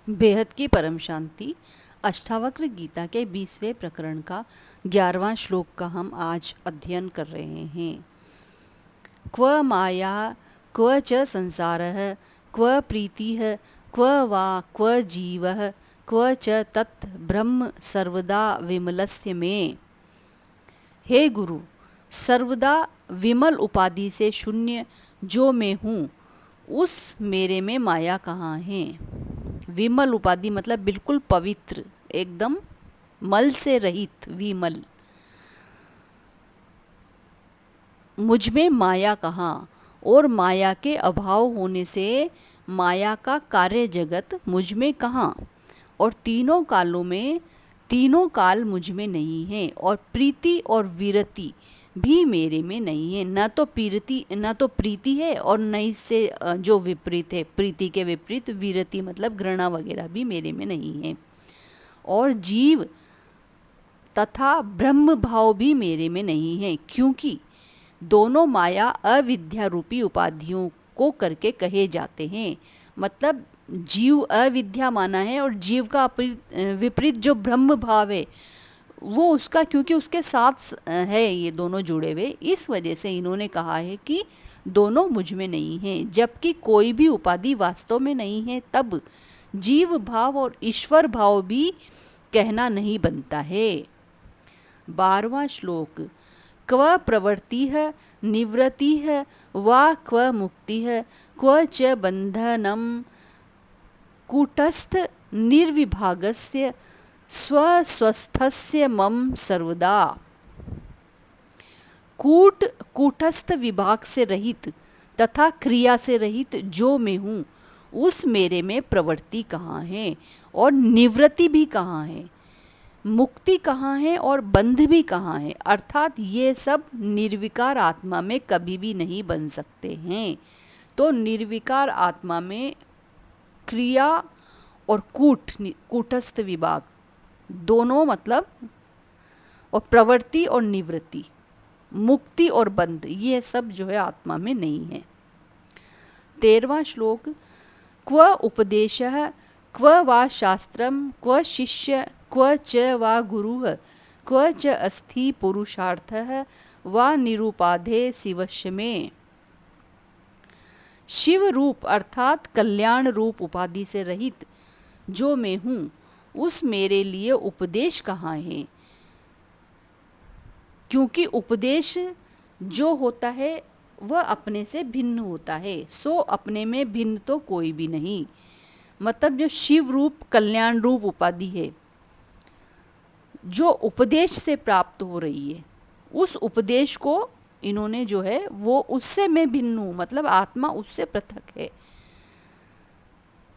बेहद की परम शांति। अष्टावक्र गीता के 20वें प्रकरण का 11वां श्लोक का हम आज अध्ययन कर रहे हैं। क्व माया क्व च संसारः क्व प्रीतिः क्व वा क्व जीवः क्व च तत् ब्रह्म सर्वदा विमलस्य में। हे गुरु, सर्वदा विमल उपाधि से शून्य जो मैं हूँ, उस मेरे में माया कहाँ है। विमल उपाधि मतलब बिल्कुल पवित्र, एकदम मल से रहित, विमल। मुझ में माया कहाँ, और माया के अभाव होने से माया का कार्य जगत मुझ में कहाँ, और तीनों कालों में तीनों काल मुझ में नहीं है, और प्रीति और विरति भी मेरे में नहीं है। न तो प्रीति है और न इससे जो विपरीत है, प्रीति के विपरीत विरति मतलब घृणा वगैरह भी मेरे में नहीं है, और जीव तथा ब्रह्म भाव भी मेरे में नहीं है, क्योंकि दोनों माया अविद्या रूपी उपाधियों को करके कहे जाते हैं। मतलब जीव अविद्या माना है, और जीव का विपरीत जो ब्रह्म भाव है वो उसका, क्योंकि उसके साथ है ये दोनों जुड़े हुए, इस वजह से इन्होंने कहा है कि दोनों मुझ में नहीं हैं। जबकि कोई भी उपाधि वास्तव में नहीं है, तब जीव भाव और ईश्वर भाव भी कहना नहीं बनता है। 12वां श्लोक। क्व प्रवृत्तिः निवृत्तिः वा क्व मुक्तिः क्व च बन्धनं कूटस्थ निर्विभागस्य स्वस्वस्थस्य मम सर्वदा। कूटस्थ विभाग से रहित तथा क्रिया से रहित जो मैं हूँ, उस मेरे में प्रवृत्ति कहाँ है, और निवृत्ति भी कहाँ है, मुक्ति कहाँ है, और बंध भी कहाँ है। अर्थात ये सब निर्विकार आत्मा में कभी भी नहीं बन सकते हैं। तो निर्विकार आत्मा में क्रिया और कूटस्थ विभाग दोनों, मतलब, और प्रवृत्ति और निवृत्ति, मुक्ति और बंध, ये सब जो है आत्मा में नहीं है। 13वां श्लोक। क्व उपदेशः क्व वा शास्त्रम क्व शिष्य क्व च वा गुरुः क्व च अस्ति पुरुषार्थः वा निरुपाधे शिवस्य में। शिव रूप अर्थात कल्याण रूप उपाधि से रहित जो मैं हूँ, उस मेरे लिए उपदेश कहाँ है। क्योंकि उपदेश जो होता है वह अपने से भिन्न होता है, सो अपने में भिन्न तो कोई भी नहीं। मतलब जो शिव रूप कल्याण रूप उपाधि है, जो उपदेश से प्राप्त हो रही है, उस उपदेश को इन्होंने जो है वो उससे मैं भिन्न हूँ, मतलब आत्मा उससे पृथक है।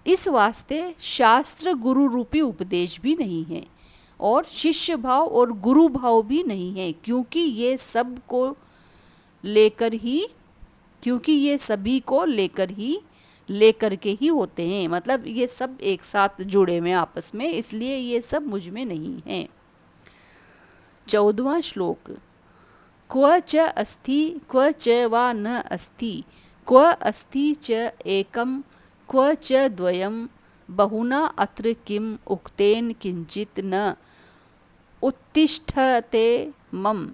इस वास्ते शास्त्र गुरु रूपी उपदेश भी नहीं है, और शिष्य भाव और गुरु भाव भी नहीं है, क्योंकि ये सब को लेकर ही, क्योंकि ये सभी को लेकर के ही होते हैं। मतलब ये सब एक साथ जुड़े हुए आपस में, इसलिए ये सब मुझ में नहीं है। 14वां श्लोक। क्व च अस्ति क्व च वा न अस्ति क्व अस्ति च एकम क्व च द्वयम बहुना अत्र किम उक्तेन किंचित न उत्तिष्ठते मम।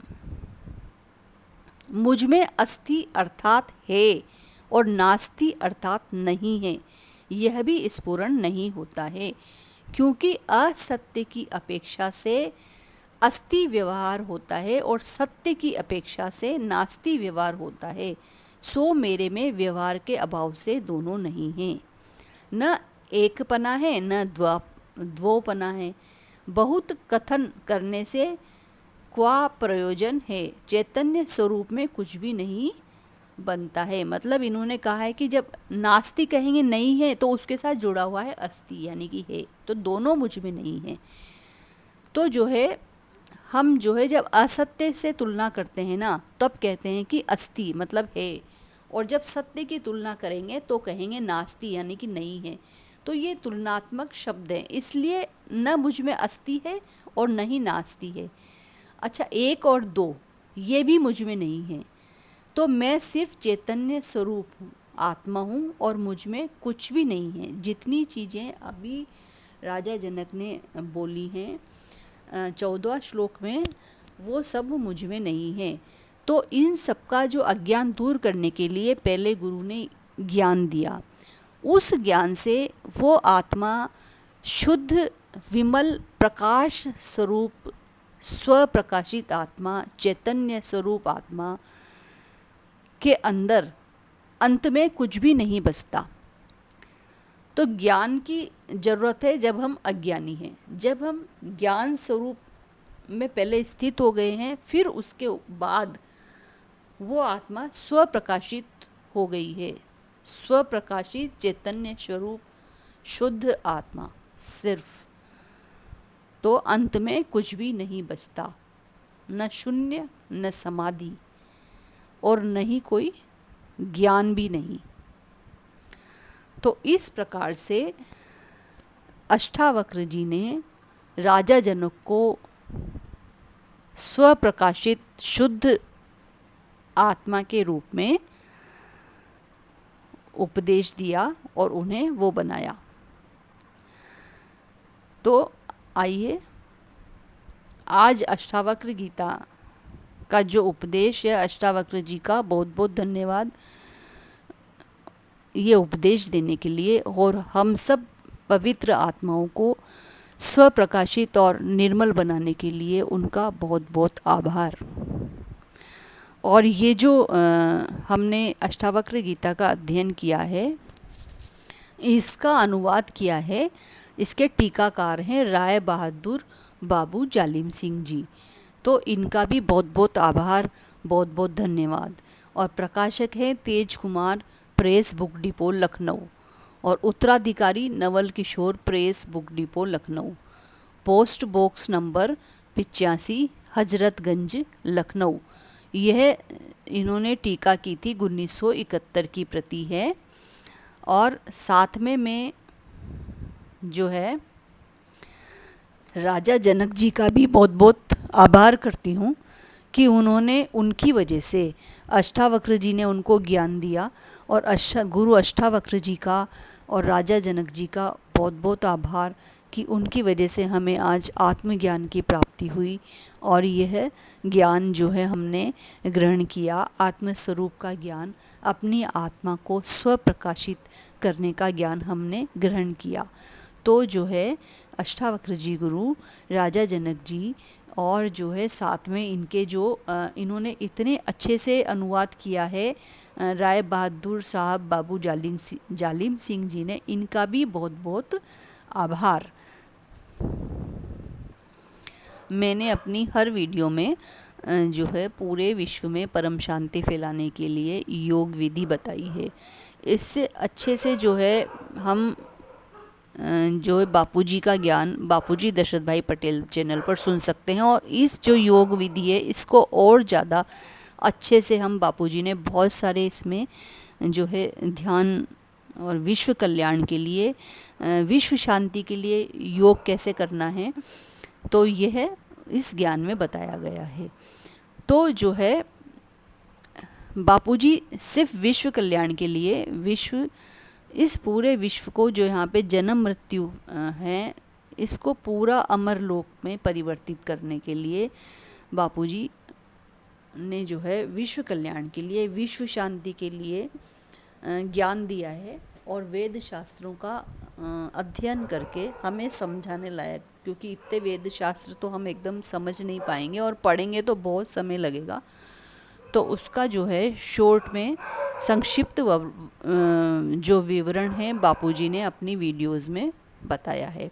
मुझ में अस्ति अर्थात है, और नास्ति अर्थात नहीं है, यह भी स्फुरण नहीं होता है, क्योंकि असत्य की अपेक्षा से अस्ति व्यवहार होता है, और सत्य की अपेक्षा से नास्ति व्यवहार होता है। सो मेरे में व्यवहार के अभाव से दोनों नहीं हैं। न एकपना है न द्वोपना है। बहुत कथन करने से क्या प्रयोजन है, चैतन्य स्वरूप में कुछ भी नहीं बनता है। मतलब इन्होंने कहा है कि जब नास्ति कहेंगे नहीं है, तो उसके साथ जुड़ा हुआ है अस्ति, यानी कि है, तो दोनों मुझ में नहीं है। तो जो है हम जो है जब असत्य से तुलना करते हैं ना, तब कहते हैं कि अस्ति मतलब है, और जब सत्य की तुलना करेंगे तो कहेंगे नास्ति, यानी कि नहीं है। तो ये तुलनात्मक शब्द हैं, इसलिए न मुझ में अस्ति है और न ही नास्ति है। अच्छा, 1 और 2 ये भी मुझ में नहीं है, तो मैं सिर्फ चैतन्य स्वरूप हूँ, आत्मा हूँ और मुझ में कुछ भी नहीं है। जितनी चीज़ें अभी राजा जनक ने बोली हैं 14 श्लोक में, वो सब मुझ में नहीं है। तो इन सब का जो अज्ञान दूर करने के लिए पहले गुरु ने ज्ञान दिया। उस ज्ञान से वो आत्मा शुद्ध विमल प्रकाश स्वरूप, स्वप्रकाशित आत्मा, चैतन्य स्वरूप आत्मा के अंदर अंत में कुछ भी नहीं बचता। तो ज्ञान की ज़रूरत है जब हम अज्ञानी हैं। जब हम ज्ञान स्वरूप में पहले स्थित हो गए हैं, फिर उसके बाद वो आत्मा स्वप्रकाशित हो गई है। स्वप्रकाशित चैतन्य स्वरूप शुद्ध आत्मा सिर्फ। तो अंत में कुछ भी नहीं बचता, न शून्य, न समाधि, और न ही कोई ज्ञान भी नहीं। तो इस प्रकार से अष्टावक्र जी ने राजा जनक को स्वप्रकाशित शुद्ध आत्मा के रूप में उपदेश दिया और उन्हें वो बनाया। तो आइए आज अष्टावक्र गीता का जो उपदेश है, अष्टावक्र जी का बहुत बहुत धन्यवाद ये उपदेश देने के लिए, और हम सब पवित्र आत्माओं को स्वप्रकाशित और निर्मल बनाने के लिए उनका बहुत बहुत आभार। और ये जो हमने अष्टावक्र गीता का अध्ययन किया है, इसका अनुवाद किया है, इसके टीकाकार हैं राय बहादुर बाबू जालिम सिंह जी। तो इनका भी बहुत बहुत आभार, बहुत बहुत धन्यवाद। और प्रकाशक हैं Tej Kumar, press book depot Lucknow, और उत्तराधिकारी Naval Kishore, press book depot Lucknow. Post box number 85 Hazratganj Lucknow. यह इन्होंने टीका की थी 1971 की प्रति है। और साथ में मैं जो है राजा जनक जी का भी बहुत बहुत आभार करती हूँ कि उन्होंने, उनकी वजह से अष्टावक्र जी ने उनको ज्ञान दिया। और गुरु अष्टावक्र जी का और राजा जनक जी का बहुत बहुत आभार कि उनकी वजह से हमें आज आत्मज्ञान की प्राप्ति हुई। और यह ज्ञान जो है हमने ग्रहण किया, आत्मस्वरूप का ज्ञान, अपनी आत्मा को स्वप्रकाशित करने का ज्ञान हमने ग्रहण किया। तो जो है अष्टावक्र जी गुरु राजा जनक जी, और जो है साथ में इनके जो इन्होंने इतने अच्छे से अनुवाद किया है राय बहादुर साहब बाबू जालिम सिंह जी ने, इनका भी बहुत बहुत आभार। मैंने अपनी हर वीडियो में जो है पूरे विश्व में परम शांति फैलाने के लिए योग विधि बताई है। इससे अच्छे से जो है हम जो है बापूजी का ज्ञान बापूजी दशरथ भाई पटेल चैनल पर सुन सकते हैं। और इस जो योग विधि है इसको और ज़्यादा अच्छे से हम, बापूजी ने बहुत सारे इसमें जो है ध्यान और विश्व कल्याण के लिए, विश्व शांति के लिए योग कैसे करना है, तो यह इस ज्ञान में बताया गया है। तो जो है बापूजी सिर्फ विश्व कल्याण के लिए, इस पूरे विश्व को जो यहाँ पे जन्म मृत्यु है, इसको पूरा अमर लोक में परिवर्तित करने के लिए बापूजी ने जो है विश्व कल्याण के लिए, विश्व शांति के लिए ज्ञान दिया है। और वेद शास्त्रों का अध्ययन करके हमें समझाने लायक, क्योंकि इतने वेद शास्त्र तो हम एकदम समझ नहीं पाएंगे और पढ़ेंगे तो बहुत समय लगेगा। तो उसका जो है शॉर्ट में संक्षिप्त जो विवरण है बापूजी ने अपनी वीडियोस में बताया है।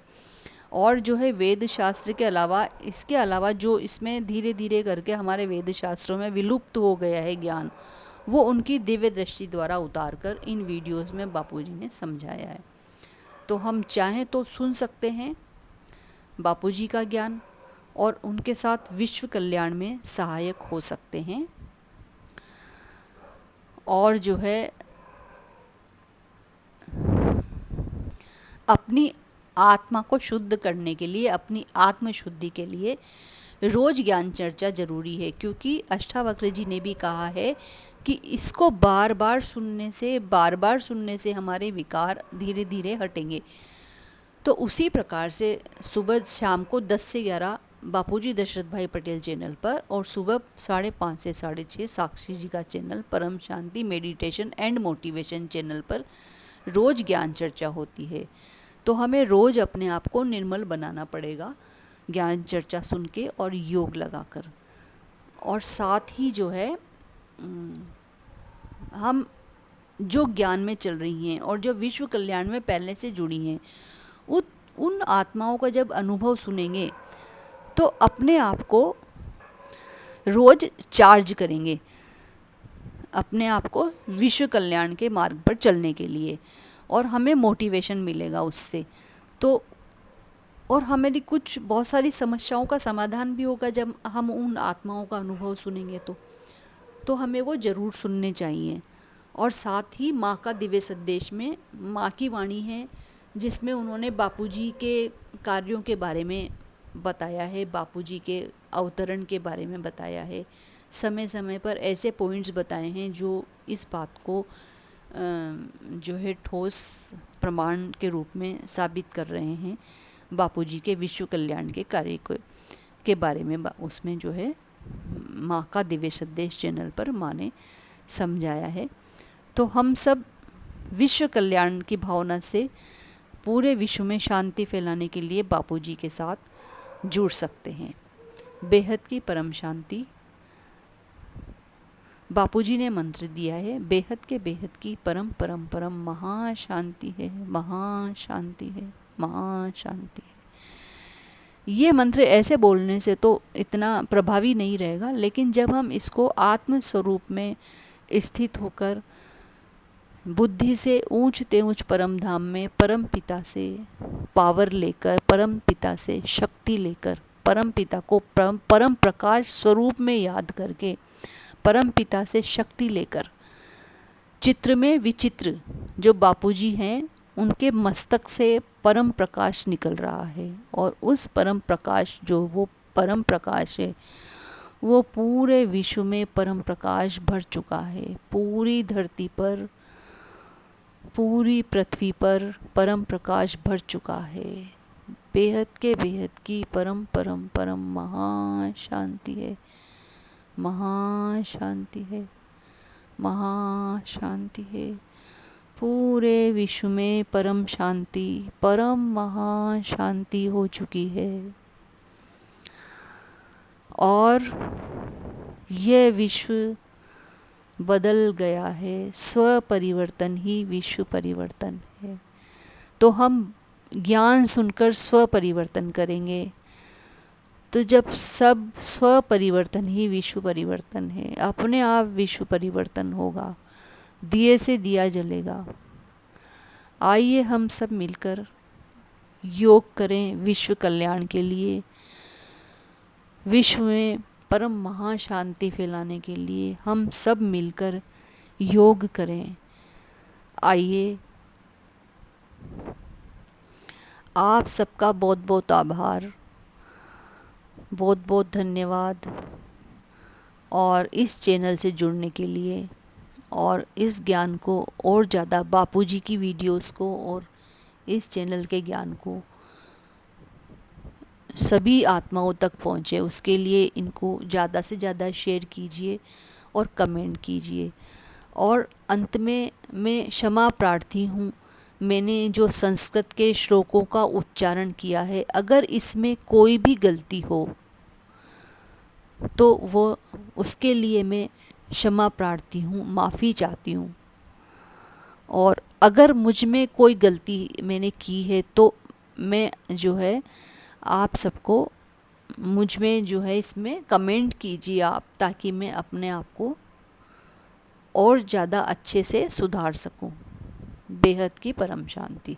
और जो है वेद शास्त्र के अलावा, इसके अलावा जो इसमें धीरे धीरे करके हमारे वेद शास्त्रों में विलुप्त हो गया है ज्ञान, वो उनकी दिव्य दृष्टि द्वारा उतार कर इन वीडियोस में बापूजी ने समझाया है। तो हम चाहें तो सुन सकते हैं बापूजी का ज्ञान और उनके साथ विश्व कल्याण में सहायक हो सकते हैं। और जो है अपनी आत्मा को शुद्ध करने के लिए, अपनी आत्म शुद्धि के लिए रोज ज्ञान चर्चा जरूरी है, क्योंकि अष्टावक्र जी ने भी कहा है कि इसको बार बार सुनने से हमारे विकार धीरे धीरे हटेंगे। तो उसी प्रकार से सुबह शाम को 10 से 11 बापूजी दशरथ भाई पटेल चैनल पर, और सुबह 5:30 से 6:30 साक्षी जी का चैनल परम शांति मेडिटेशन एंड मोटिवेशन चैनल पर रोज ज्ञान चर्चा होती है। तो हमें रोज अपने आप को निर्मल बनाना पड़ेगा ज्ञान चर्चा सुन के और योग लगाकर। और साथ ही जो है हम जो ज्ञान में चल रही हैं और जो विश्व कल्याण में पहले से जुड़ी हैं, उन आत्माओं का जब अनुभव सुनेंगे तो अपने आप को रोज चार्ज करेंगे, अपने आप को विश्व कल्याण के मार्ग पर चलने के लिए, और हमें मोटिवेशन मिलेगा उससे। तो और हमें कुछ बहुत सारी समस्याओं का समाधान भी होगा जब हम उन आत्माओं का अनुभव सुनेंगे। तो हमें वो ज़रूर सुनने चाहिए। और साथ ही माँ का दिव्य संदेश में माँ की वाणी है, जिसमें उन्होंने बापूजी के कार्यों के बारे में बताया है, बापूजी के अवतरण के बारे में बताया है, समय समय पर ऐसे पॉइंट्स बताए हैं जो इस बात को जो है ठोस प्रमाण के रूप में साबित कर रहे हैं बापूजी के विश्व कल्याण के कार्य के बारे में। उसमें जो है माँ का दिव्य संदेश चैनल पर माँ ने समझाया है। तो हम सब विश्व कल्याण की भावना से पूरे विश्व में शांति फैलाने के लिए बापूजी के साथ जुड़ सकते हैं। बेहद की परम शांति। बापूजी ने मंत्र दिया है, बेहद की परम परम परम महाशांति है, महाशांति है, महाशांति है। ये मंत्र ऐसे बोलने से तो इतना प्रभावी नहीं रहेगा, लेकिन जब हम इसको आत्म स्वरूप में स्थित होकर बुद्धि से ऊंचते ऊंच परम धाम में परम पिता से पावर लेकर, परम पिता से शक्ति लेकर, परम पिता को परम प्रकाश स्वरूप में याद करके, परम पिता से शक्ति लेकर, चित्र में विचित्र जो बापूजी हैं उनके मस्तक से परम प्रकाश निकल रहा है, और उस परम प्रकाश जो वो परम प्रकाश है वो पूरे विश्व में परम प्रकाश भर चुका है। पूरी धरती पर, पूरी पृथ्वी पर परम प्रकाश भर चुका है। बेहद की परम परम परम महाशांति है, महाशांति है, महाशांति है। पूरे विश्व में परम शांति, परम महाशांति हो चुकी है, और यह विश्व बदल गया है। स्व परिवर्तन ही विश्व परिवर्तन है। तो हम ज्ञान सुनकर स्व परिवर्तन करेंगे, तो जब सब स्व परिवर्तन ही विश्व परिवर्तन है, अपने आप विश्व परिवर्तन होगा, दिए से दिया जलेगा। आइए हम सब मिलकर योग करें विश्व कल्याण के लिए, विश्व में परम महाशांति फैलाने के लिए हम सब मिलकर योग करें। आइए, आप सबका बहुत बहुत आभार, बहुत बहुत धन्यवाद, और इस चैनल से जुड़ने के लिए, और इस ज्ञान को और ज़्यादा, बापूजी की वीडियोस को और इस चैनल के ज्ञान को सभी आत्माओं तक पहुँचे, उसके लिए इनको ज़्यादा से ज़्यादा शेयर कीजिए और कमेंट कीजिए। और अंत में मैं क्षमा प्रार्थी हूँ, मैंने जो संस्कृत के श्लोकों का उच्चारण किया है, अगर इसमें कोई भी गलती हो तो वो उसके लिए मैं क्षमा प्रार्थी हूँ, माफ़ी चाहती हूँ। और अगर मुझ में कोई गलती मैंने की है तो मैं जो है आप सबको मुझ में जो है इसमें कमेंट कीजिए आप, ताकि मैं अपने आप को और ज़्यादा अच्छे से सुधार सकूं। बेहद की परम शांति।